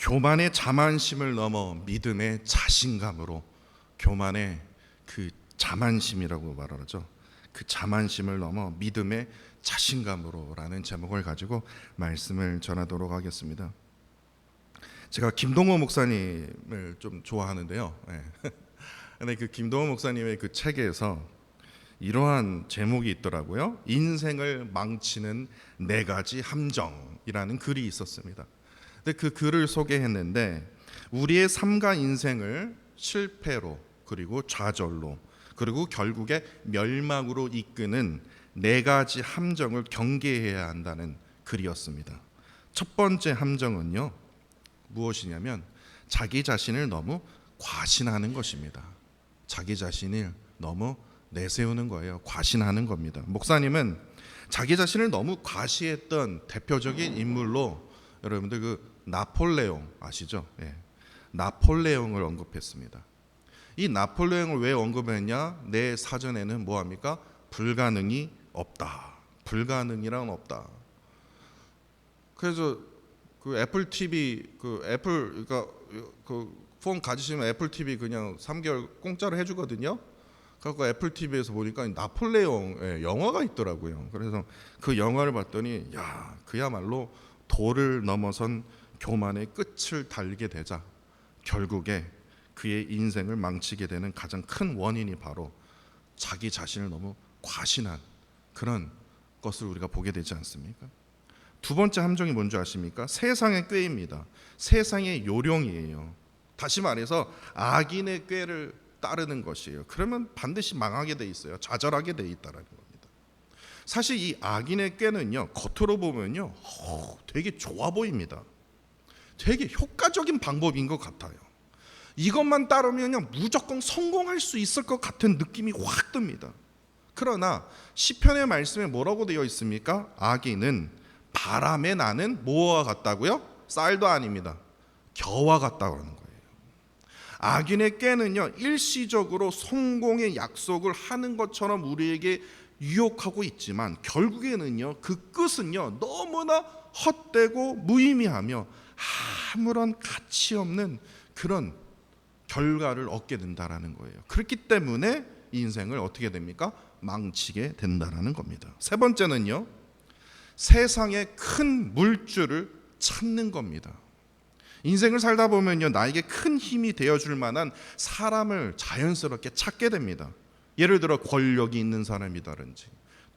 교만의 자만심을 넘어 믿음의 자신감으로, 교만의 그 자만심이라고 말하죠. 그 자만심을 넘어 믿음의 자신감으로라는 제목을 가지고 말씀을 전하도록 하겠습니다. 제가 김동호 목사님을 좀 좋아하는데요. 근데 그 김동호 목사님의 그 책에서 이러한 제목이 있더라고요. 인생을 망치는 4가지 함정이라는 글이 있었습니다. 근데 그 글을 소개했는데 우리의 삶과 인생을 실패로, 그리고 좌절로, 그리고 결국에 멸망으로 이끄는 4가지 함정을 경계해야 한다는 글이었습니다. 첫 번째 함정은요, 무엇이냐면 자기 자신을 너무 과신하는 것입니다. 자기 자신을 너무 내세우는 거예요. 과신하는 겁니다. 목사님은 자기 자신을 너무 과시했던 대표적인 인물로 여러분들 그 나폴레옹 아시죠? 나폴레옹을 언급했습니다. 이 나폴레옹을 왜 언급했냐? 내 사전에는 뭐합니까? 불가능이 없다. 불가능이란 없다. 그래서 그 애플 TV 그러니까 그 폰 가지시면 애플 TV 그냥 3개월 공짜로 해주거든요. 그래서 애플 TV에서 보니까 나폴레옹 영화가 있더라고요. 그래서 그 영화를 봤더니 야, 그야말로 도를 넘어선 교만의 끝을 달게 되자 결국에 그의 인생을 망치게 되는 가장 큰 원인이 바로 자기 자신을 너무 과신한 그런 것을 우리가 보게 되지 않습니까? 두 번째 함정이 뭔지 아십니까? 세상의 꾀입니다. 세상의 요령이에요. 다시 말해서 악인의 꾀를 따르는 것이에요. 그러면 반드시 망하게 돼 있어요. 좌절하게 돼 있다라는 겁니다. 사실 이 악인의 꾀는요, 겉으로 보면요, 되게 좋아 보입니다. 되게 효과적인 방법인 것 같아요. 이것만 따르면 그냥 무조건 성공할 수 있을 것 같은 느낌이 확 듭니다. 그러나 시편의 말씀에 뭐라고 되어 있습니까? 악인은 바람에 나는 뭐와 같다고요? 쌀도 아닙니다. 겨와 같다고 하는 거예요. 악인의 꾀는요, 일시적으로 성공의 약속을 하는 것처럼 우리에게 유혹하고 있지만 결국에는요, 그 끝은요, 너무나 헛되고 무의미하며 아무런 가치 없는 그런 결과를 얻게 된다라는 거예요. 그렇기 때문에 인생을 어떻게 됩니까? 망치게 된다라는 겁니다. 세 번째는요, 세상의 큰 물줄을 찾는 겁니다. 인생을 살다 보면요, 나에게 큰 힘이 되어줄 만한 사람을 자연스럽게 찾게 됩니다. 예를 들어 권력이 있는 사람이라든지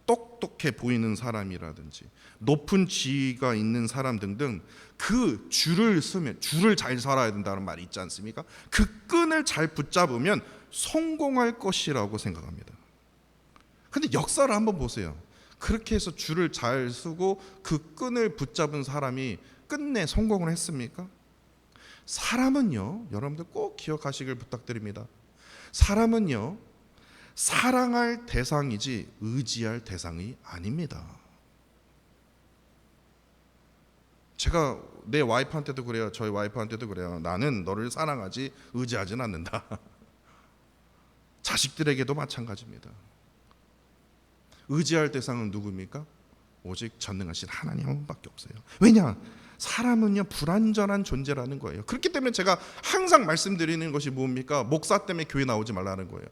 똑똑해 보이는 사람이라든지 높은 지위가 있는 사람 등등 그 줄을 쓰면, 줄을 잘 살아야 된다는 말이 있지 않습니까? 그 끈을 잘 붙잡으면 성공할 것이라고 생각합니다. 근데 역사를 한번 보세요. 그렇게 해서 줄을 잘 쓰고 그 끈을 붙잡은 사람이 끝내 성공을 했습니까? 사람은요, 여러분들 꼭 기억하시길 부탁드립니다. 사람은요, 사랑할 대상이지 의지할 대상이 아닙니다. 제가 내 와이프한테도 그래요. 저희 와이프한테도 그래요. 나는 너를 사랑하지 의지하진 않는다. 자식들에게도 마찬가지입니다. 의지할 대상은 누구입니까? 오직 전능하신 하나님 한 분밖에 없어요. 왜냐? 사람은요, 불완전한 존재라는 거예요. 그렇기 때문에 제가 항상 말씀드리는 것이 뭡니까? 목사 때문에 교회 나오지 말라는 거예요.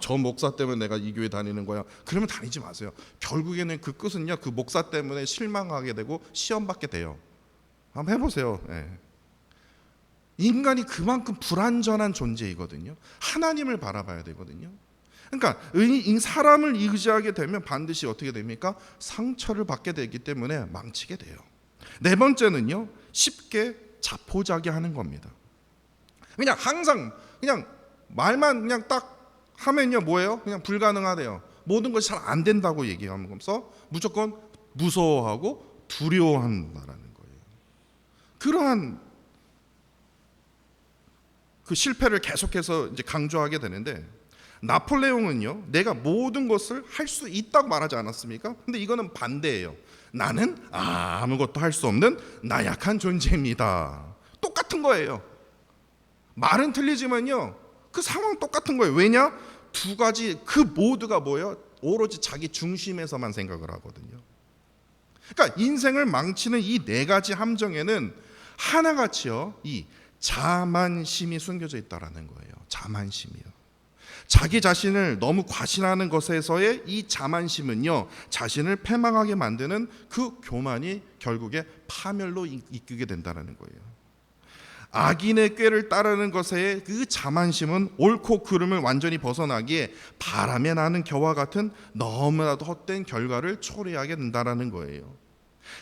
저 목사 때문에 내가 이 교회 다니는 거야. 그러면 다니지 마세요. 결국에는 그 끝은요, 그 목사 때문에 실망하게 되고 시험 받게 돼요. 한번 해보세요. 인간이 그만큼 불완전한 존재이거든요. 하나님을 바라봐야 되거든요. 그러니까 사람을 의지하게 되면 반드시 어떻게 됩니까? 상처를 받게 되기 때문에 망치게 돼요. 네 번째는요, 쉽게 자포자기하는 겁니다. 그냥 항상 그냥 말만 그냥 딱 하면요, 뭐예요? 그냥 불가능하대요. 모든 것이 잘 안 된다고 얘기하면서 무조건 무서워하고 두려워한다라는 거예요. 그러한 그 실패를 계속해서 이제 강조하게 되는데, 나폴레옹은요, 내가 모든 것을 할 수 있다고 말하지 않았습니까? 근데 이거는 반대예요. 나는 아무것도 할 수 없는 나약한 존재입니다. 똑같은 거예요. 말은 틀리지만요, 그 상황 똑같은 거예요. 왜냐? 두 가지 그 모두가 뭐예요? 오로지 자기 중심에서만 생각을 하거든요. 그러니까 인생을 망치는 이 4가지 함정에는 하나같이요 이 자만심이 숨겨져 있다라는 거예요. 자만심이요. 자기 자신을 너무 과신하는 것에서의 이 자만심은요 자신을 패망하게 만드는 그 교만이 결국에 파멸로 이끄게 된다는 거예요. 악인의 꾀를 따르는 것에 그 자만심은 옳고 그름을 완전히 벗어나기에 바람에 나는 겨와 같은 너무나도 헛된 결과를 초래하게 된다는 거예요.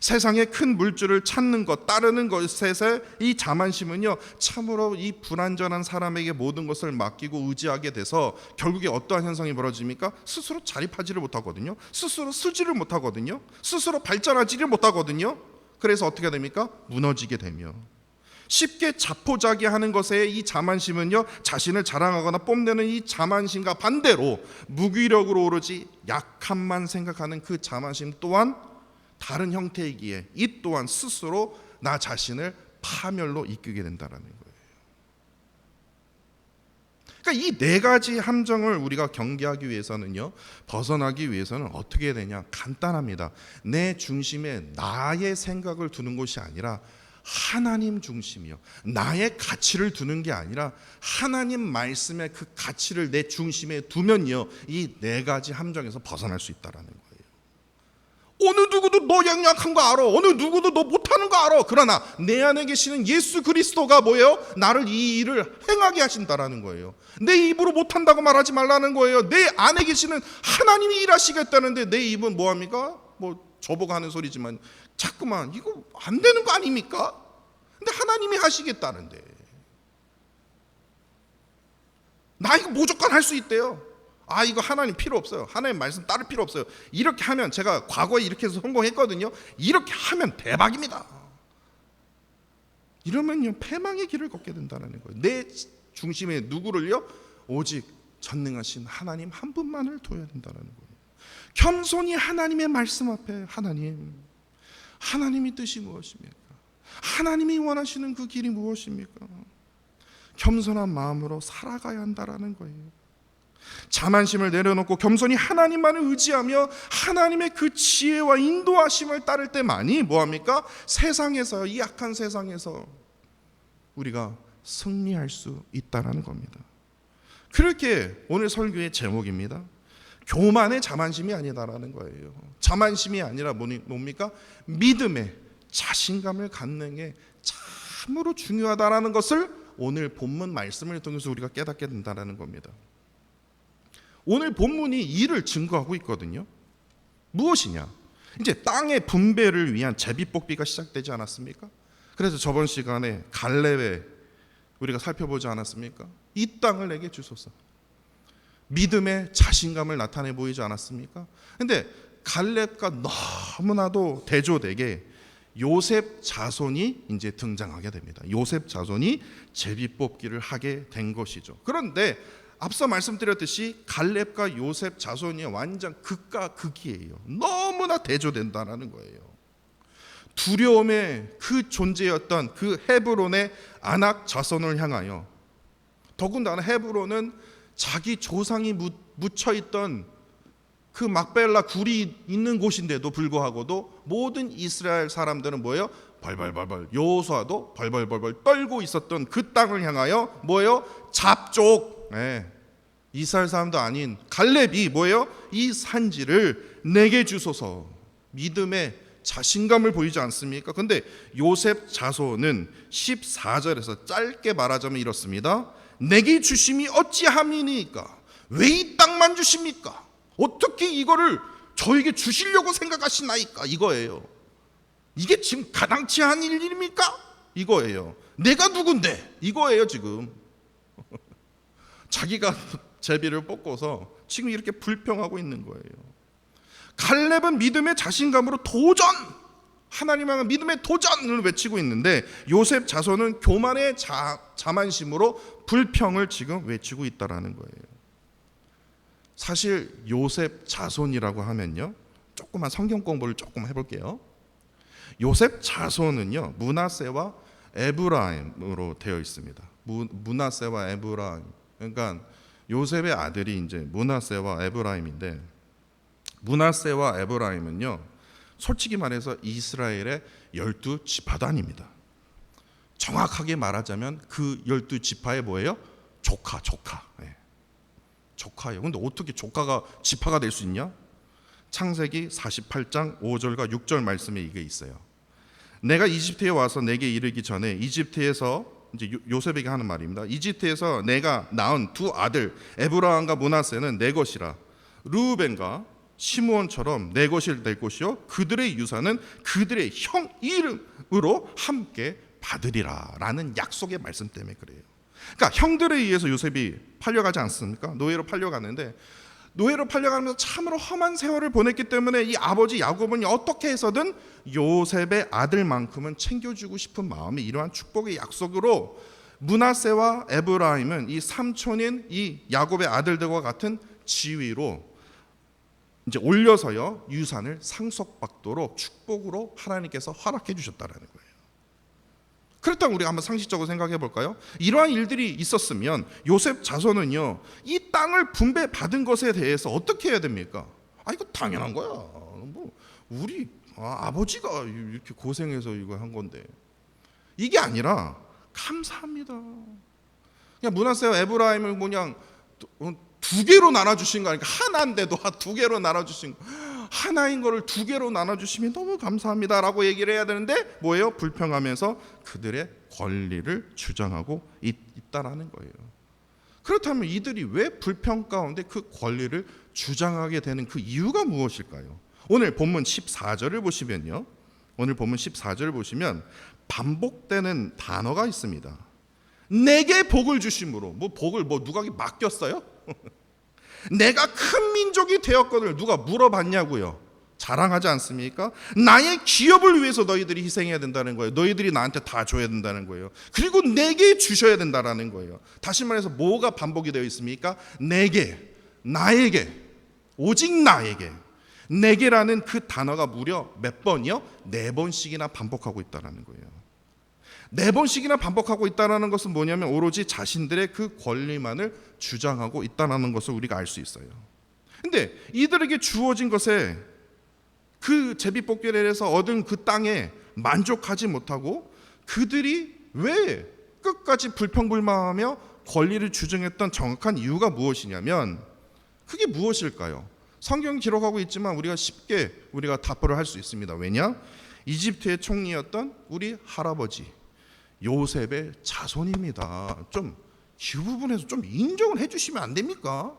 세상의 큰 물줄을 찾는 것, 따르는 것에서 이 자만심은요 참으로 이 불완전한 사람에게 모든 것을 맡기고 의지하게 돼서 결국에 어떠한 현상이 벌어집니까? 스스로 자립하지를 못하거든요. 스스로 쓰지를 못하거든요. 스스로 발전하지를 못하거든요. 그래서 어떻게 됩니까? 무너지게 되며 쉽게 자포자기하는 것에 이 자만심은요 자신을 자랑하거나 뽐내는 이 자만심과 반대로 무기력으로 오르지 약함만 생각하는 그 자만심 또한 다른 형태이기에 이 또한 스스로 나 자신을 파멸로 이끌게 된다는 거예요. 그러니까 이 네 가지 함정을 우리가 경계하기 위해서는요 벗어나기 위해서는 어떻게 해야 되냐? 간단합니다. 내 중심에 나의 생각을 두는 것이 아니라 하나님 중심이요 나의 가치를 두는 게 아니라 하나님 말씀의 그 가치를 내 중심에 두면요 이 네 가지 함정에서 벗어날 수 있다라는 거예요. 어느 누구도 너 양약한 거 알아. 어느 누구도 너 못하는 거 알아. 그러나 내 안에 계시는 예수 그리스도가 뭐예요? 나를 이 일을 행하게 하신다라는 거예요. 내 입으로 못한다고 말하지 말라는 거예요. 내 안에 계시는 하나님이 일하시겠다는데 내 입은 뭐합니까? 뭐 저보고 하는 소리지만 자꾸만 이거 안 되는 거 아닙니까? 근데 하나님이 하시겠다는데 나 이거 무조건 할 수 있대요. 아 이거 하나님 필요 없어요. 하나님 말씀 따를 필요 없어요. 이렇게 하면 제가 과거에 이렇게 해서 성공했거든요. 이렇게 하면 대박입니다. 이러면요 패망의 길을 걷게 된다는 거예요. 내 중심에 누구를요? 오직 전능하신 하나님 한 분만을 둬야 된다는 거예요. 겸손히 하나님의 말씀 앞에 하나님이 뜻이 무엇입니까? 하나님이 원하시는 그 길이 무엇입니까? 겸손한 마음으로 살아가야 한다라는 거예요. 자만심을 내려놓고 겸손히 하나님만을 의지하며 하나님의 그 지혜와 인도하심을 따를 때만이 뭐합니까? 세상에서 이 악한 세상에서 우리가 승리할 수 있다라는 겁니다. 그렇게 오늘 설교의 제목입니다. 교만의 자만심이 아니다라는 거예요. 자만심이 아니라 뭡니까? 믿음의 자신감을 갖는 게 참으로 중요하다라는 것을 오늘 본문 말씀을 통해서 우리가 깨닫게 된다라는 겁니다. 오늘 본문이 이를 증거하고 있거든요. 무엇이냐? 이제 땅의 분배를 위한 제비뽑기가 시작되지 않았습니까? 그래서 저번 시간에 갈렙에 우리가 살펴보지 않았습니까? 이 땅을 내게 주소서. 믿음의 자신감을 나타내 보이지 않았습니까? 근데 갈렙과 너무나도 대조되게 요셉 자손이 이제 등장하게 됩니다. 요셉 자손이 제비뽑기를 하게 된 것이죠. 그런데 앞서 말씀드렸듯이 갈렙과 요셉 자손이 완전 극과 극이에요. 너무나 대조된다는 거예요. 두려움의 그 존재였던 그 헤브론의 아낙 자손을 향하여, 더군다나 헤브론은 자기 조상이 묻혀있던 그 막벨라 굴이 있는 곳인데도 불구하고도 모든 이스라엘 사람들은 뭐예요? 벌벌벌벌, 여호수아도 벌벌벌벌 떨고 있었던 그 땅을 향하여 뭐예요? 잡족, 이스라엘 사람도 아닌 갈렙이 뭐예요? 이 산지를 내게 주소서. 믿음의 자신감을 보이지 않습니까? 근데 요셉 자손은 14절에서 짧게 말하자면 이렇습니다. 내게 주심이 어찌함이니까? 왜 이 땅만 주십니까? 어떻게 이거를 저에게 주시려고 생각하시나이까? 이거예요. 이게 지금 가당치 않은 일입니까? 이거예요. 내가 누군데? 이거예요 지금. 자기가 제비를 뽑고서 지금 이렇게 불평하고 있는 거예요. 갈렙은 믿음의 자신감으로 도전, 하나님 향한 믿음의 도전을 외치고 있는데 요셉 자손은 교만의 자만심으로 불평을 지금 외치고 있다라는 거예요. 사실 요셉 자손이라고 하면요, 조그만 성경 공부를 조금 해볼게요. 요셉 자손은요 므낫세와 에브라임으로 되어 있습니다. 므낫세와 에브라임, 그러니까 요셉의 아들이 이제 므낫세와 에브라임인데, 므낫세와 에브라임은요 솔직히 말해서 이스라엘의 12지파단입니다. 정확하게 말하자면 그 12지파의 뭐예요? 조카. 예. 조카예요. 근데 어떻게 조카가 지파가 될 수 있냐? 창세기 48장 5절과 6절 말씀에 이게 있어요. 내가 이집트에 와서 내게 이르기 전에, 이집트에서 이제 요셉에게 하는 말입니다. 이집트에서 내가 낳은 두 아들 에브라함과 므낫세는 내 것이라. 르우벤과 시므온처럼 내 것이 될 것이요 그들의 유산은 그들의 형 이름으로 함께 받으리라 라는 약속의 말씀 때문에 그래요. 그러니까 형들에 의해서 요셉이 팔려가지 않습니까? 노예로 팔려가는데, 노예로 팔려가면서 참으로 험한 세월을 보냈기 때문에 이 아버지 야곱은 어떻게 해서든 요셉의 아들만큼은 챙겨주고 싶은 마음이, 이러한 축복의 약속으로 므낫세와 에브라임은 이 삼촌인 이 야곱의 아들들과 같은 지위로 이제 올려서요 유산을 상속받도록 축복으로 하나님께서 허락해 주셨다라는 거예요. 그렇다면 우리가 한번 상식적으로 생각해 볼까요? 이러한 일들이 있었으면 요셉 자손은요 이 땅을 분배받은 것에 대해서 어떻게 해야 됩니까? 이거 당연한 거야. 뭐 우리 아버지가 이렇게 고생해서 이거 한 건데, 이게 아니라 감사합니다. 그냥 므낫세와 에브라임을 그냥 두 개로 나눠주신 거 아니까, 하나인데도 두 개로 나눠주신 거, 하나인 거를 두 개로 나눠주시면 너무 감사합니다라고 얘기를 해야 되는데 뭐예요? 불평하면서 그들의 권리를 주장하고 있다라는 거예요. 그렇다면 이들이 왜 불평 가운데 그 권리를 주장하게 되는 그 이유가 무엇일까요? 오늘 본문 14절을 보시면요, 오늘 본문 14절을 보시면 반복되는 단어가 있습니다. 내게 복을 주심으로. 뭐 복을 누가 맡겼어요? 내가 큰 민족이 되었거늘 누가 물어봤냐고요? 자랑하지 않습니까? 나의 기업을 위해서 너희들이 희생해야 된다는 거예요. 너희들이 나한테 다 줘야 된다는 거예요. 그리고 내게 주셔야 된다는 거예요. 다시 말해서 뭐가 반복이 되어 있습니까? 내게, 나에게, 오직 나에게. 내게라는 그 단어가 무려 몇 번이요? 4번씩이나 반복하고 있다는 거예요. 4번씩이나 반복하고 있다는 것은 뭐냐면 오로지 자신들의 그 권리만을 주장하고 있다는 것을 우리가 알 수 있어요. 근데 이들에게 주어진 것에, 그 제비뽑기를 해서 얻은 그 땅에 만족하지 못하고 그들이 왜 끝까지 불평불만하며 권리를 주장했던 정확한 이유가 무엇이냐면, 그게 무엇일까요? 성경 기록하고 있지만 우리가 쉽게 답을 할 수 있습니다. 왜냐? 이집트의 총리였던 우리 할아버지 요셉의 자손입니다. 좀 이 부분에서 좀 인정을 해주시면 안 됩니까?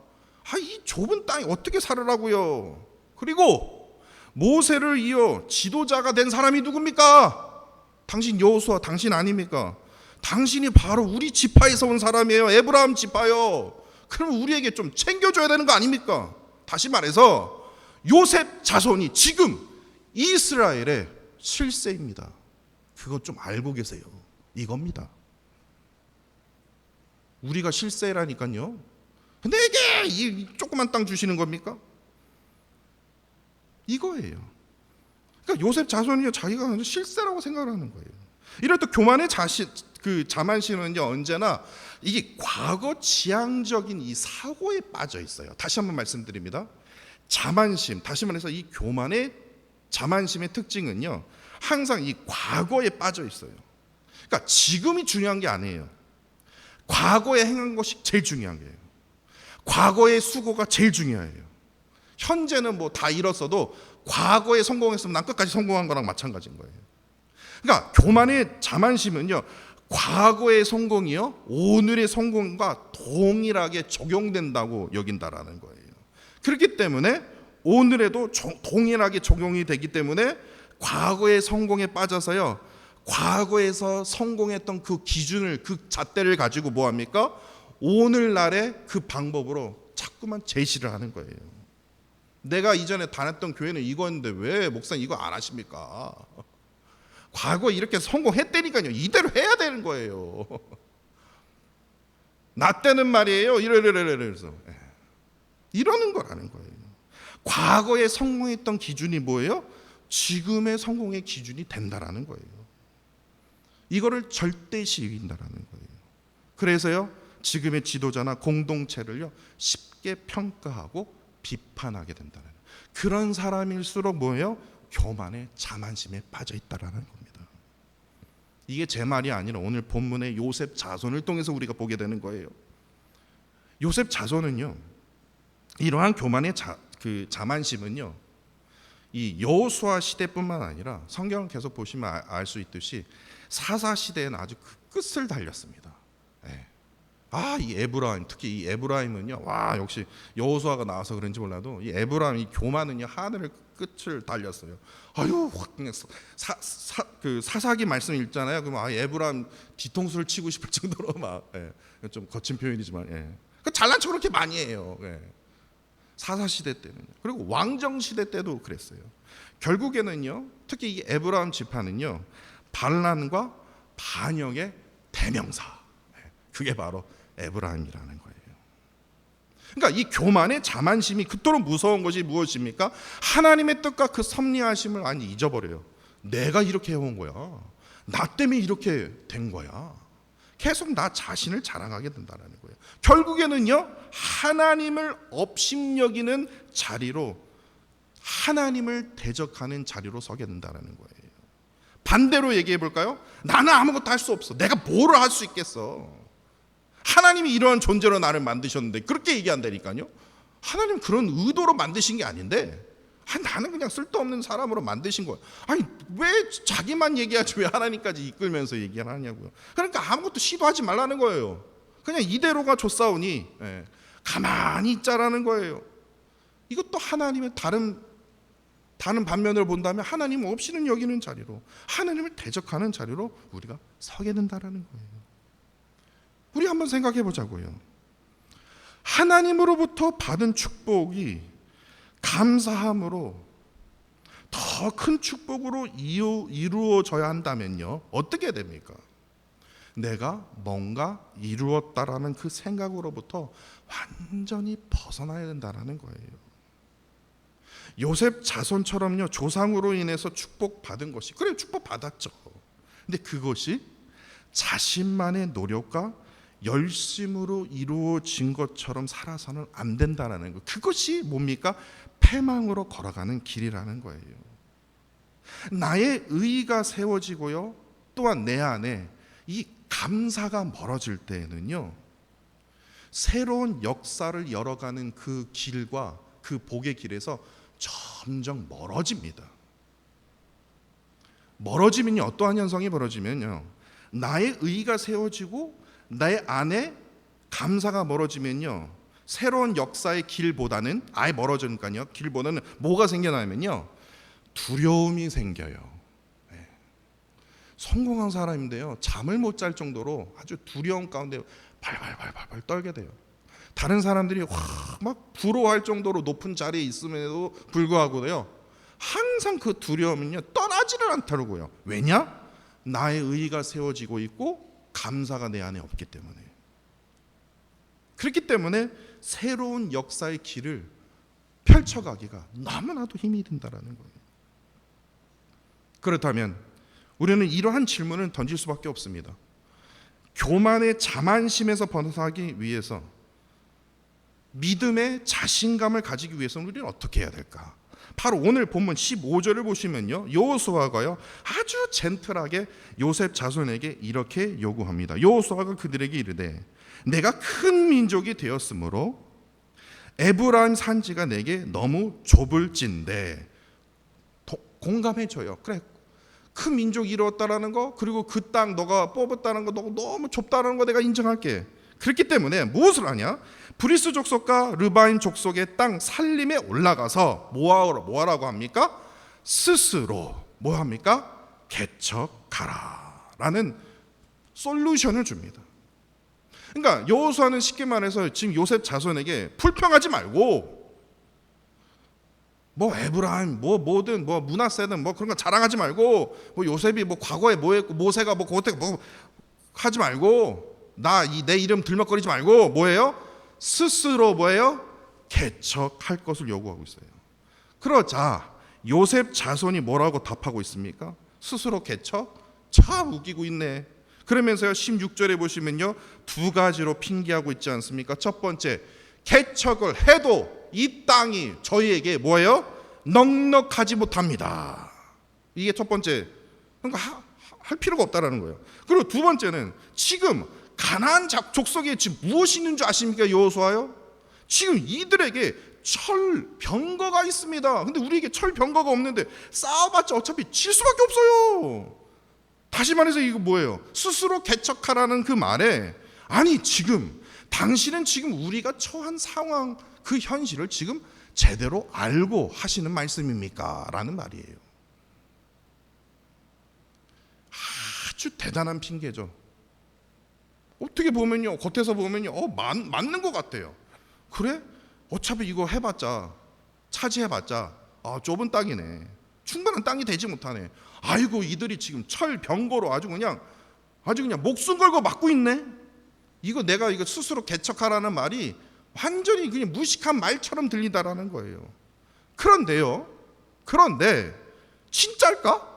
이 좁은 땅에 어떻게 살으라고요? 그리고 모세를 이어 지도자가 된 사람이 누굽니까? 당신 여호수아, 당신 아닙니까? 당신이 바로 우리 지파에서 온 사람이에요. 에브라임 지파요. 그럼 우리에게 좀 챙겨줘야 되는 거 아닙니까? 다시 말해서 요셉 자손이 지금 이스라엘의 실세입니다. 그것 좀 알고 계세요. 이겁니다. 우리가 실세라니까요. 내게 이 조그만 땅 주시는 겁니까? 이거예요. 그러니까 요셉 자손이 자기가 실세라고 생각을 하는 거예요. 이럴 때 교만의 자만심은요 언제나 이게 과거 지향적인 이 사고에 빠져 있어요. 다시 한번 말씀드립니다. 자만심, 다시 말해서 이 교만의 자만심의 특징은요 항상 이 과거에 빠져 있어요. 그러니까 지금이 중요한 게 아니에요. 과거에 행한 것이 제일 중요한 거예요. 과거의 수고가 제일 중요해요. 현재는 뭐 다 잃었어도 과거에 성공했으면 난 끝까지 성공한 거랑 마찬가지인 거예요. 그러니까 교만의 자만심은요 과거의 성공이요 오늘의 성공과 동일하게 적용된다고 여긴다라는 거예요. 그렇기 때문에 오늘에도 동일하게 적용이 되기 때문에 과거의 성공에 빠져서요 과거에서 성공했던 그 기준을, 그 잣대를 가지고 뭐합니까? 오늘날의 그 방법으로 자꾸만 제시를 하는 거예요. 내가 이전에 다녔던 교회는 이거였는데 왜 목사님 이거 안 하십니까? 과거에 이렇게 성공했다니까요. 이대로 해야 되는 거예요. 나 때는 말이에요. 이래서 이러는 거라는 거예요. 과거에 성공했던 기준이 뭐예요? 지금의 성공의 기준이 된다라는 거예요. 이거를 절대시한다라는 거예요. 그래서요 지금의 지도자나 공동체를요 쉽게 평가하고 비판하게 된다는 그런 사람일수록 뭐예요? 교만의 자만심에 빠져 있다라는 겁니다. 이게 제 말이 아니라 오늘 본문의 요셉 자손을 통해서 우리가 보게 되는 거예요. 요셉 자손은요, 이러한 교만의 자만심은요, 이 여호수아 시대뿐만 아니라 성경을 계속 보시면 알 수 있듯이 사사 시대에는 아주 그 끝을 달렸습니다. 예. 이 에브라임, 특히 이 에브라임은요, 역시 여호수아가 나와서 그런지 몰라도 이 에브라임, 이 교만은요, 하늘의 끝을 달렸어요. 확 그냥 사사기 말씀 읽잖아요. 그럼 에브라임 뒤통수를 치고 싶을 정도로 좀 거친 표현이지만, 잘난 척 그렇게 많이 해요. 사사 시대 때는요. 그리고 왕정 시대 때도 그랬어요. 결국에는요, 특히 이 에브라임 지파는요, 반란과 반역의 대명사. 그게 바로 에브라임이라는 거예요. 그러니까 이 교만의 자만심이 그토록 무서운 것이 무엇입니까? 하나님의 뜻과 그 섭리하심을 잊어버려요. 내가 이렇게 해온 거야. 나 때문에 이렇게 된 거야. 계속 나 자신을 자랑하게 된다는 거예요. 결국에는요, 하나님을 업신여기는 자리로, 하나님을 대적하는 자리로 서게 된다는 거예요. 반대로 얘기해 볼까요? 나는 아무것도 할 수 없어. 내가 뭐를 할 수 있겠어. 하나님이 이러한 존재로 나를 만드셨는데, 그렇게 얘기한다니까요. 하나님 그런 의도로 만드신 게 아닌데, 나는 그냥 쓸데없는 사람으로 만드신 거야. 왜 자기만 얘기하지 왜 하나님까지 이끌면서 얘기를 하냐고요. 그러니까 아무것도 시도하지 말라는 거예요. 그냥 이대로가 좋사오니 가만히 있자라는 거예요. 이것도 하나님의 다른 반면을 본다면 하나님 없이는 여기는 자리로, 하나님을 대적하는 자리로 우리가 서게 된다라는 거예요. 우리 한번 생각해 보자고요. 하나님으로부터 받은 축복이 감사함으로 더 큰 축복으로 이루어져야 한다면요, 어떻게 됩니까? 내가 뭔가 이루었다라는 그 생각으로부터 완전히 벗어나야 된다는 거예요. 요셉 자손처럼요, 조상으로 인해서 축복받은 것이, 그래 축복받았죠. 근데 그것이 자신만의 노력과 열심으로 이루어진 것처럼 살아서는 안 된다는 거. 그것이 뭡니까? 패망으로 걸어가는 길이라는 거예요. 나의 의의가 세워지고요, 또한 내 안에 이 감사가 멀어질 때에는요, 새로운 역사를 열어가는 그 길과 그 복의 길에서 점점 멀어집니다. 멀어지면요, 어떠한 현상이 벌어지면요, 나의 의의가 세워지고 내 안에 감사가 멀어지면요, 새로운 역사의 길보다는, 아예 멀어지니까요, 길보다는 뭐가 생겨나면요, 두려움이 생겨요. 성공한 사람인데요, 잠을 못 잘 정도로 아주 두려움 가운데 발발발발 떨게 돼요. 다른 사람들이 막 부러워할 정도로 높은 자리에 있음에도 불구하고요, 항상 그 두려움은요, 떠나지를 않더라고요. 왜냐? 나의 의의가 세워지고 있고 감사가 내 안에 없기 때문에. 그렇기 때문에 새로운 역사의 길을 펼쳐가기가 너무나도 힘이 든다는 거예요. 그렇다면 우리는 이러한 질문을 던질 수밖에 없습니다. 교만의 자만심에서 벗어나기 위해서, 믿음의 자신감을 가지기 위해서는 우리는 어떻게 해야 될까? 바로 오늘 본문 15절을 보시면요, 여호수아가요, 아주 젠틀하게 요셉 자손에게 이렇게 요구합니다. 여호수아가 그들에게 이르되, 내가 큰 민족이 되었으므로 에브라임 산지가 내게 너무 좁을진데. 공감해줘요. 그래, 큰 민족이 이루었다라는 거, 그리고 그 땅 너가 뽑았다는 거, 너무 좁다라는 거 내가 인정할게. 그렇기 때문에 무엇을 하냐? 브리스 족속과 르바임 족속의 땅 살림에 올라가서 뭐하라고 합니까? 스스로 뭐합니까? 개척하라 라는 솔루션을 줍니다. 그러니까 여호수아는 쉽게 말해서 지금 요셉 자손에게 불평하지 말고, 뭐 에브라임 뭐든 문하세든 그런 거 자랑하지 말고, 요셉이 과거에 뭐 했고 모세가 그때 하지 말고, 내 이름 들먹거리지 말고, 뭐예요? 스스로 뭐예요? 개척할 것을 요구하고 있어요. 그러자 요셉 자손이 뭐라고 답하고 있습니까? 스스로 개척? 참 웃기고 있네. 그러면서요, 16절에 보시면요, 두 가지로 핑계하고 있지 않습니까? 첫 번째, 개척을 해도 이 땅이 저희에게 뭐예요? 넉넉하지 못합니다. 이게 첫 번째. 그러니까 할 필요가 없다라는 거예요. 그리고 두 번째는 지금 가나안 족속에 지금 무엇이 있는 줄 아십니까? 여호수아요. 지금 이들에게 철 병거가 있습니다. 근데 우리에게 철 병거가 없는데 싸워봤자 어차피 질 수밖에 없어요. 다시 말해서 이거 뭐예요? 스스로 개척하라는 그 말에, 아니 지금 당신은 지금 우리가 처한 상황, 그 현실을 지금 제대로 알고 하시는 말씀입니까? 라는 말이에요. 아주 대단한 핑계죠. 어떻게 보면요, 겉에서 보면요, 맞는 것 같아요. 그래? 어차피 이거 해봤자, 차지해봤자 좁은 땅이네, 충분한 땅이 되지 못하네. 아이고 이들이 지금 철 병거로 아주 그냥 목숨 걸고 막고 있네. 이거 내가 이거 스스로 개척하라는 말이 완전히 그냥 무식한 말처럼 들리다라는 거예요. 그런데 진짜일까?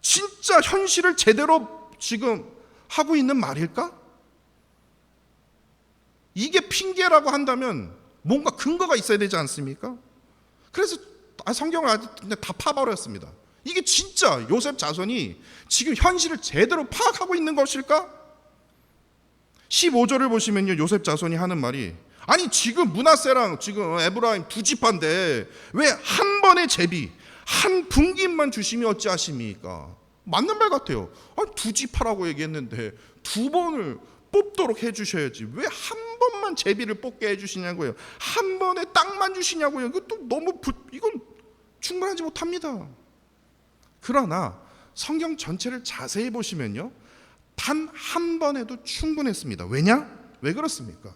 진짜 현실을 제대로 지금 하고 있는 말일까? 이게 핑계라고 한다면 뭔가 근거가 있어야 되지 않습니까? 그래서 성경을 아주 그냥 다 파버렸습니다. 이게 진짜 요셉 자손이 지금 현실을 제대로 파악하고 있는 것일까? 15절을 보시면요, 요셉 자손이 하는 말이, 아니 지금 므낫세랑 지금 에브라임 두 지파인데 왜 한 번의 제비, 한 분깃만 주시면 어찌하십니까? 맞는 말 같아요. 아니, 두 지파라고 얘기했는데 두 번을 뽑도록 해주셔야지 왜 한 번만 제비를 뽑게 해주시냐고요. 한 번에 땅만 주시냐고요. 이것도 너무 이건 충분하지 못합니다. 그러나 성경 전체를 자세히 보시면요, 단 한 번에도 충분했습니다. 왜냐? 왜 그렇습니까?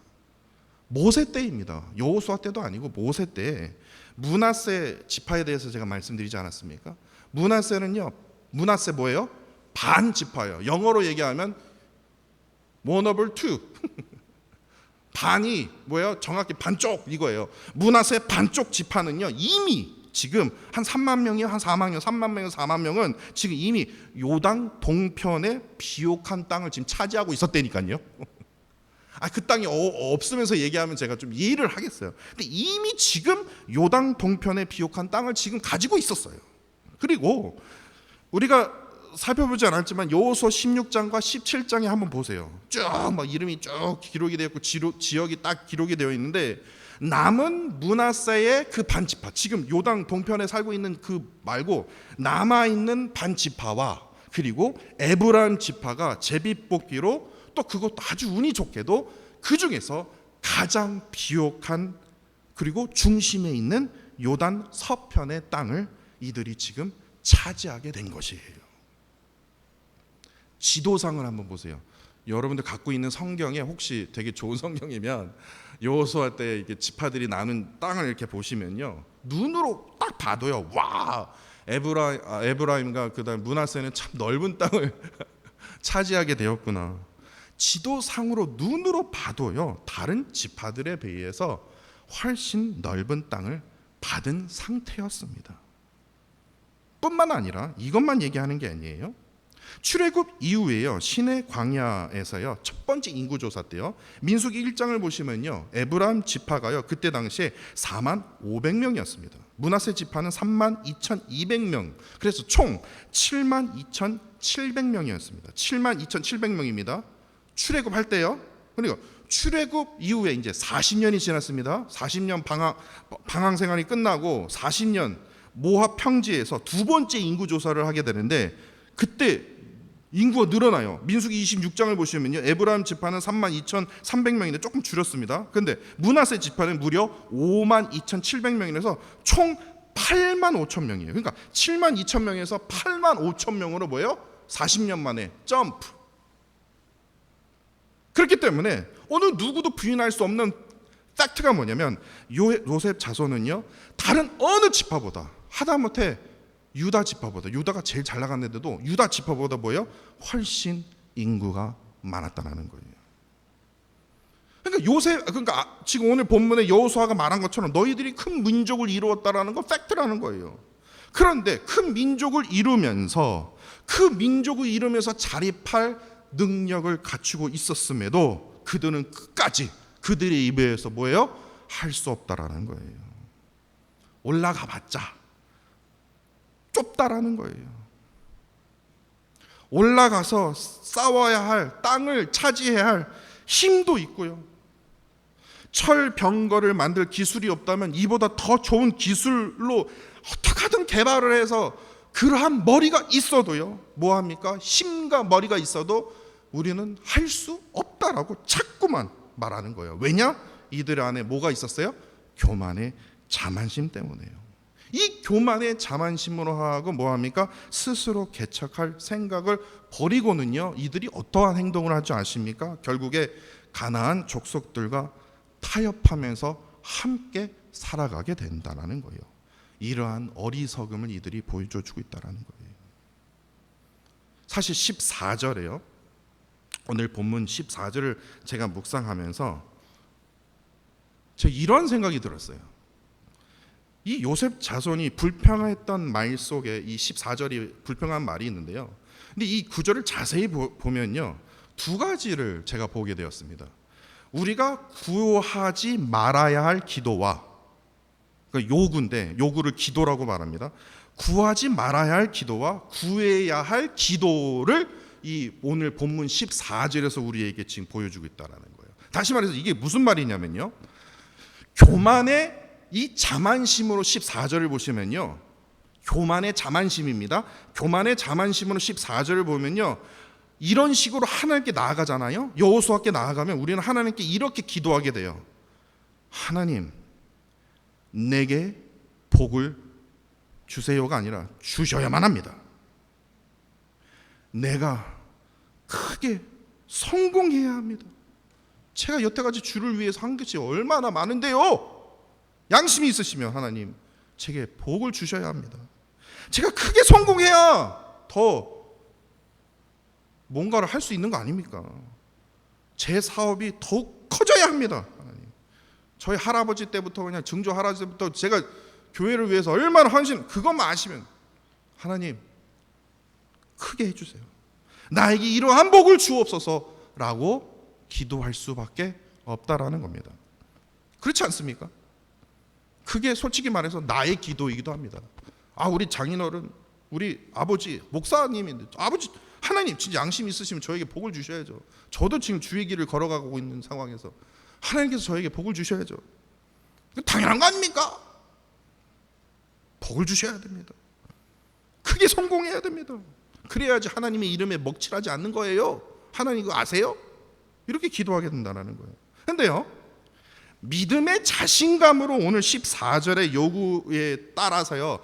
모세 때입니다. 여호수아 때도 아니고 모세 때 므낫세 지파에 대해서 제가 말씀드리지 않았습니까? 므낫세 뭐예요? 반 지파예요. 영어로 얘기하면 one over two. 반이 뭐예요? 정확히 반쪽 이거예요. 므낫세 반쪽 지파는요, 이미 지금 한 3만 명이요, 한 4만 명, 3만 명에서 4만 명은 지금 이미 요단 동편의 비옥한 땅을 지금 차지하고 있었다니까요. 그 땅이 없으면서 얘기하면 제가 좀 이해를 하겠어요. 근데 이미 지금 요단 동편의 비옥한 땅을 지금 가지고 있었어요. 그리고 우리가 살펴보지 않았지만 여호수아 16장과 17장에 한번 보세요. 쭉 막 이름이 쭉 기록이 되어 있고 지역이 딱 기록이 되어 있는데, 남은 므낫세의 그 반지파, 지금 요단 동편에 살고 있는 그 말고 남아 있는 반지파와 그리고 에브라임 지파가 제비 뽑기로, 또 그것도 아주 운이 좋게도 그 중에서 가장 비옥한 그리고 중심에 있는 요단 서편의 땅을 이들이 지금 차지하게 된 것이에요. 지도상을 한번 보세요. 여러분들 갖고 있는 성경에 혹시 되게 좋은 성경이면 여호수아 때 이렇게 지파들이 나눈 땅을 이렇게 보시면요, 눈으로 딱 봐도요, 와, 에브라임과 그다음 므낫세는 참 넓은 땅을 차지하게 되었구나. 지도상으로 눈으로 봐도요, 다른 지파들에 비해서 훨씬 넓은 땅을 받은 상태였습니다. 뿐만 아니라 이것만 얘기하는 게 아니에요. 출애굽 이후에요, 시내 광야에서요, 첫 번째 인구 조사 때요, 민수기 1장을 보시면요, 에브라임 지파가요 그때 당시에 4만 500명이었습니다. 므낫세 지파는 3만 2,200명, 그래서 총 7만 2,700명이었습니다. 7만 2,700명입니다. 출애굽할 때요. 그러니까 출애굽 이후에 이제 40년이 지났습니다. 40년 방황 생활이 끝나고 40년 모압 평지에서 두 번째 인구 조사를 하게 되는데, 그때 인구가 늘어나요. 민수기 26장을 보시면요, 에브라임 지파는 3만 2,300명인데 조금 줄였습니다. 근데 므낫세 지파는 무려 5만 2,700명이라서 총 8만 5천 명이에요. 그러니까 7만 2천 명에서 8만 5천 명으로 뭐예요? 40년 만에 점프. 그렇기 때문에 어느 누구도 부인할 수 없는 팩트가 뭐냐면, 요셉 자손은요, 다른 어느 지파보다, 하다못해 유다 지파보다, 유다가 제일 잘 나갔는데도 유다 지파보다 뭐예요? 훨씬 인구가 많았다는 거예요. 그러니까 지금 오늘 본문에 여호수아가 말한 것처럼 너희들이 큰 민족을 이루었다라는 건 팩트라는 거예요. 그런데 큰 민족을 이루면서 자립할 능력을 갖추고 있었음에도 그들은 끝까지 그들의 입에서 뭐예요? 할 수 없다라는 거예요. 올라가 봤자 좁다라는 거예요. 올라가서 싸워야 할, 땅을 차지해야 할 힘도 있고요. 철병거를 만들 기술이 없다면 이보다 더 좋은 기술로 어떻게든 개발을 해서 그러한 머리가 있어도요, 뭐합니까? 힘과 머리가 있어도 우리는 할 수 없다라고 자꾸만 말하는 거예요. 왜냐? 이들 안에 뭐가 있었어요? 교만의 자만심 때문에요. 이 교만의 자만심으로 하고 뭐합니까? 스스로 개척할 생각을 버리고는요, 이들이 어떠한 행동을 하지 아십니까? 결국에 가나안 족속들과 타협하면서 함께 살아가게 된다는 거예요. 이러한 어리석음을 이들이 보여주고 있다는 거예요. 사실 14절에요. 오늘 본문 14절을 제가 묵상하면서 제가 이런 생각이 들었어요. 이 요셉 자손이 불평했던 말 속에 이 14절이 불평한 말이 있는데요. 근데 이 구절을 자세히 보면요, 두 가지를 제가 보게 되었습니다. 우리가 구하지 말아야 할 기도와, 그러니까 요구인데 요구를 기도라고 말합니다. 구하지 말아야 할 기도와 구해야 할 기도를 이 오늘 본문 14절에서 우리에게 지금 보여주고 있다는 거예요. 다시 말해서 이게 무슨 말이냐면요, 교만의 이 자만심으로 14절을 보시면요, 교만의 자만심입니다. 교만의 자만심으로 14절을 보면요, 이런 식으로 하나님께 나아가잖아요. 여호수아께 나아가면 우리는 하나님께 이렇게 기도하게 돼요. 하나님, 내게 복을 주세요가 아니라 주셔야만 합니다. 내가 크게 성공해야 합니다. 제가 여태까지 주를 위해서 한 것이 얼마나 많은데요. 양심이 있으시면 하나님, 제게 복을 주셔야 합니다. 제가 크게 성공해야 더 뭔가를 할 수 있는 거 아닙니까? 제 사업이 더욱 커져야 합니다. 하나님, 저희 할아버지 때부터, 그냥 증조 할아버지 때부터 제가 교회를 위해서 얼마나 헌신, 그것만 아시면 하나님 크게 해주세요. 나에게 이러한 복을 주옵소서라고 기도할 수밖에 없다라는 겁니다. 그렇지 않습니까? 그게 솔직히 말해서 나의 기도이기도 합니다. 우리 장인어른, 우리 아버지 목사님인데, 아버지 하나님 진짜 양심 있으시면 저에게 복을 주셔야죠. 저도 지금 주의 길을 걸어가고 있는 상황에서 하나님께서 저에게 복을 주셔야죠. 당연한 거 아닙니까? 복을 주셔야 됩니다. 크게 성공해야 됩니다. 그래야지 하나님의 이름에 먹칠하지 않는 거예요. 하나님 이거 아세요? 이렇게 기도하게 된다는 거예요. 그런데요, 믿음의 자신감으로 오늘 14절의 요구에 따라서요,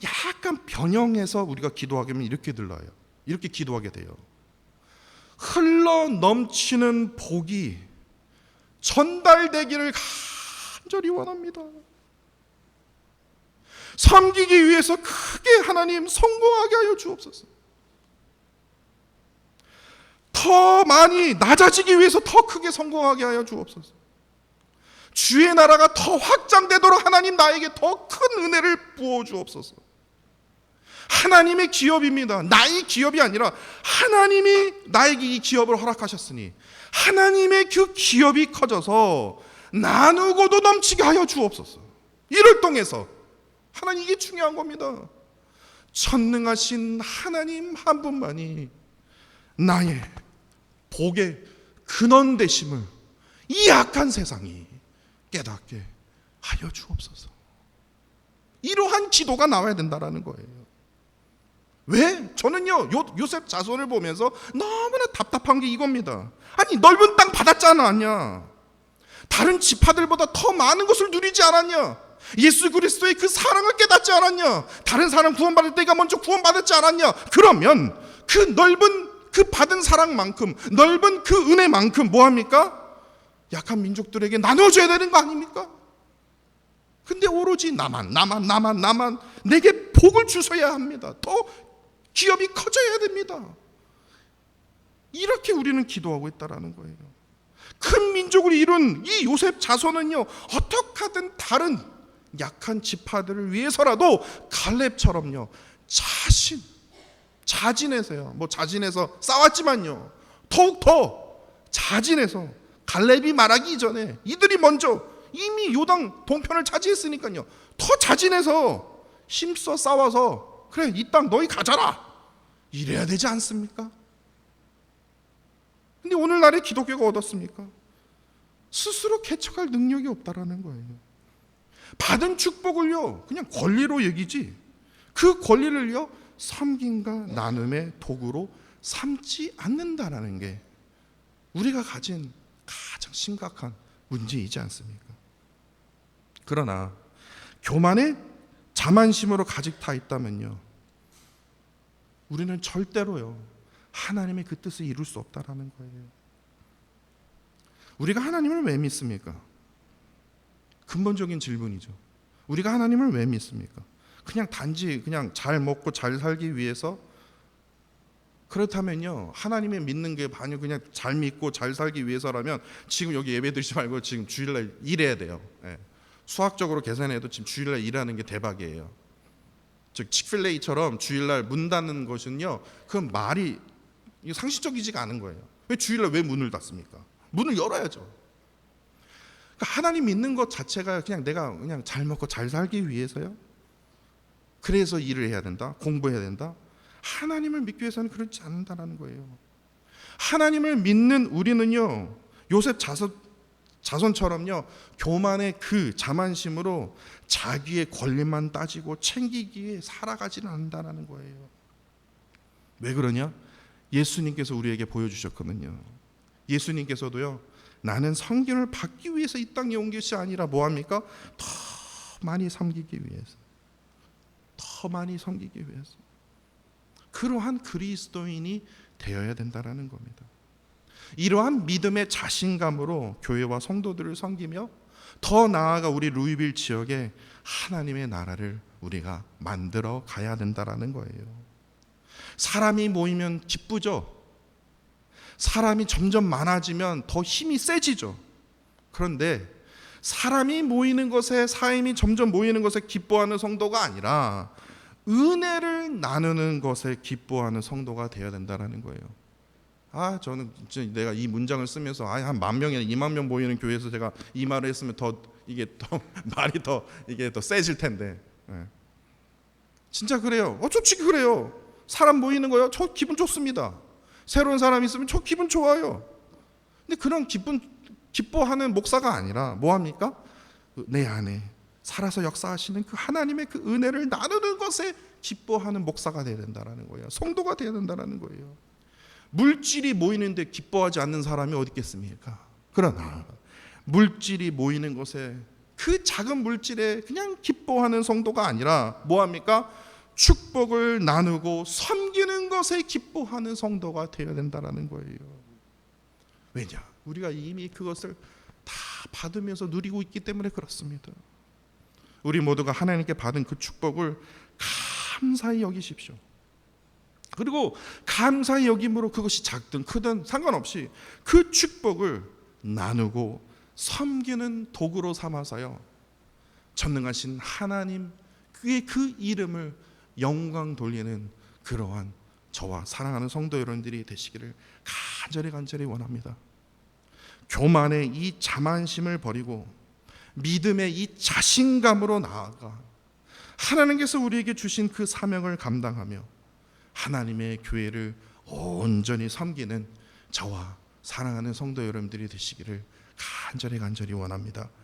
약간 변형해서 우리가 기도하게 되면 이렇게 들려요. 이렇게 기도하게 돼요. 흘러 넘치는 복이 전달되기를 간절히 원합니다. 섬기기 위해서 크게 하나님 성공하게 하여 주옵소서. 더 많이 낮아지기 위해서 더 크게 성공하게 하여 주옵소서. 주의 나라가 더 확장되도록 하나님 나에게 더 큰 은혜를 부어 주옵소서. 하나님의 기업입니다. 나의 기업이 아니라 하나님이 나에게 이 기업을 허락하셨으니 하나님의 그 기업이 커져서 나누고도 넘치게 하여 주옵소서. 이를 통해서 하나님, 이게 중요한 겁니다. 전능하신 하나님 한 분만이 나의 복의 근원 되심을 이 악한 세상이 깨닫게 하여 주옵소서. 이러한 기도가 나와야 된다는 거예요. 왜? 저는요, 요셉 자손을 보면서 너무나 답답한 게 이겁니다. 아니, 넓은 땅 받았지 않았냐? 다른 지파들보다 더 많은 것을 누리지 않았냐? 예수 그리스도의 그 사랑을 깨닫지 않았냐? 다른 사람 구원받을 때가 먼저 구원받았지 않았냐? 그러면 그 넓은 그 받은 사랑만큼, 넓은 그 은혜만큼 뭐합니까? 약한 민족들에게 나눠줘야 되는 거 아닙니까? 근데 오로지 나만 내게 복을 주셔야 합니다. 더 기업이 커져야 됩니다. 이렇게 우리는 기도하고 있다라는 거예요. 큰 민족을 이룬 이 요셉 자손은요, 어떻게 하든 다른 약한 지파들을 위해서라도 갈렙처럼요, 자진해서요, 자진해서 싸웠지만요, 더욱더 자진해서 갈렙이 말하기 이전에 이들이 먼저 이미 요당 동편을 차지했으니까요, 더 자진해서 힘써 싸워서 그래, 이 땅 너희 가져라, 이래야 되지 않습니까? 근데 오늘날의 기독교가 어떻습니까? 스스로 개척할 능력이 없다라는 거예요. 받은 축복을요 그냥 권리로 여기지 그 권리를요 섬김과 나눔의 도구로 삼지 않는다라는 게 우리가 가진 가장 심각한 문제이지 않습니까? 그러나 교만의 자만심으로 가득 타 있다면요 우리는 절대로요 하나님의 그 뜻을 이룰 수 없다라는 거예요. 우리가 하나님을 왜 믿습니까? 근본적인 질문이죠. 우리가 하나님을 왜 믿습니까? 그냥 단지 그냥 잘 먹고 잘 살기 위해서? 그렇다면요 하나님의 믿는 게 아니요 그냥 잘 믿고 잘 살기 위해서라면 지금 여기 예배 드리지 말고 지금 주일날 일해야 돼요. 예. 수학적으로 계산해도 지금 주일날 일하는 게 대박이에요. 즉 칙필레이처럼 주일날 문 닫는 것은요 그건 말이 상식적이지가 않은 거예요. 왜 주일날 왜 문을 닫습니까? 문을 열어야죠. 그러니까 하나님 믿는 것 자체가 그냥 내가 그냥 잘 먹고 잘 살기 위해서요. 그래서 일을 해야 된다, 공부해야 된다. 하나님을 믿기 위해서는 그렇지 않는다는 거예요. 하나님을 믿는 우리는요 요셉 자손처럼요 교만의 그 자만심으로 자기의 권리만 따지고 챙기기에 살아가지는 않는다는 거예요. 왜 그러냐? 예수님께서 우리에게 보여주셨거든요. 예수님께서도요 나는 섬김을 받기 위해서 이 땅에 온 것이 아니라 뭐합니까? 더 많이 섬기기 위해서, 더 많이 섬기기 위해서 그러한 그리스도인이 되어야 된다는 겁니다. 이러한 믿음의 자신감으로 교회와 성도들을 섬기며 더 나아가 우리 루이빌 지역에 하나님의 나라를 우리가 만들어 가야 된다는 거예요. 사람이 모이면 기쁘죠. 사람이 점점 많아지면 더 힘이 세지죠. 그런데 사람이 모이는 것에 사임이 점점 모이는 것에 기뻐하는 성도가 아니라 은혜를 나누는 것에 기뻐하는 성도가 되어야 된다는 거예요. 저는 진짜 내가 이 문장을 쓰면서 한 10,000명이나 20,000명 모이는 교회에서 제가 이 말을 했으면 이게 더 말이 더 이게 더 세질 텐데. 진짜 그래요. 솔직히 그래요. 사람 모이는 거요. 저 기분 좋습니다. 새로운 사람이 있으면 저 기분 좋아요. 근데 그런 기뻐하는 목사가 아니라 뭐 합니까? 내 안에 살아서 역사하시는 그 하나님의 그 은혜를 나누는 것에 기뻐하는 목사가 되어야 된다는 거예요. 성도가 되어야 된다는 거예요. 물질이 모이는데 기뻐하지 않는 사람이 어디 있겠습니까? 그러나 물질이 모이는 것에 그 작은 물질에 그냥 기뻐하는 성도가 아니라 뭐 합니까? 축복을 나누고 섬기는 것에 기뻐하는 성도가 되어야 된다는 거예요. 왜냐? 우리가 이미 그것을 다 받으면서 누리고 있기 때문에 그렇습니다. 우리 모두가 하나님께 받은 그 축복을 감사히 여기십시오. 그리고 감사히 여김으로 그것이 작든 크든 상관없이 그 축복을 나누고 섬기는 도구로 삼아서요 전능하신 하나님 그의 그 이름을 영광 돌리는 그러한 저와 사랑하는 성도 여러분들이 되시기를 간절히 원합니다. 교만의 이 자만심을 버리고 믿음의 이 자신감으로 나아가 하나님께서 우리에게 주신 그 사명을 감당하며 하나님의 교회를 온전히 섬기는 저와 사랑하는 성도 여러분들이 되시기를 간절히 원합니다.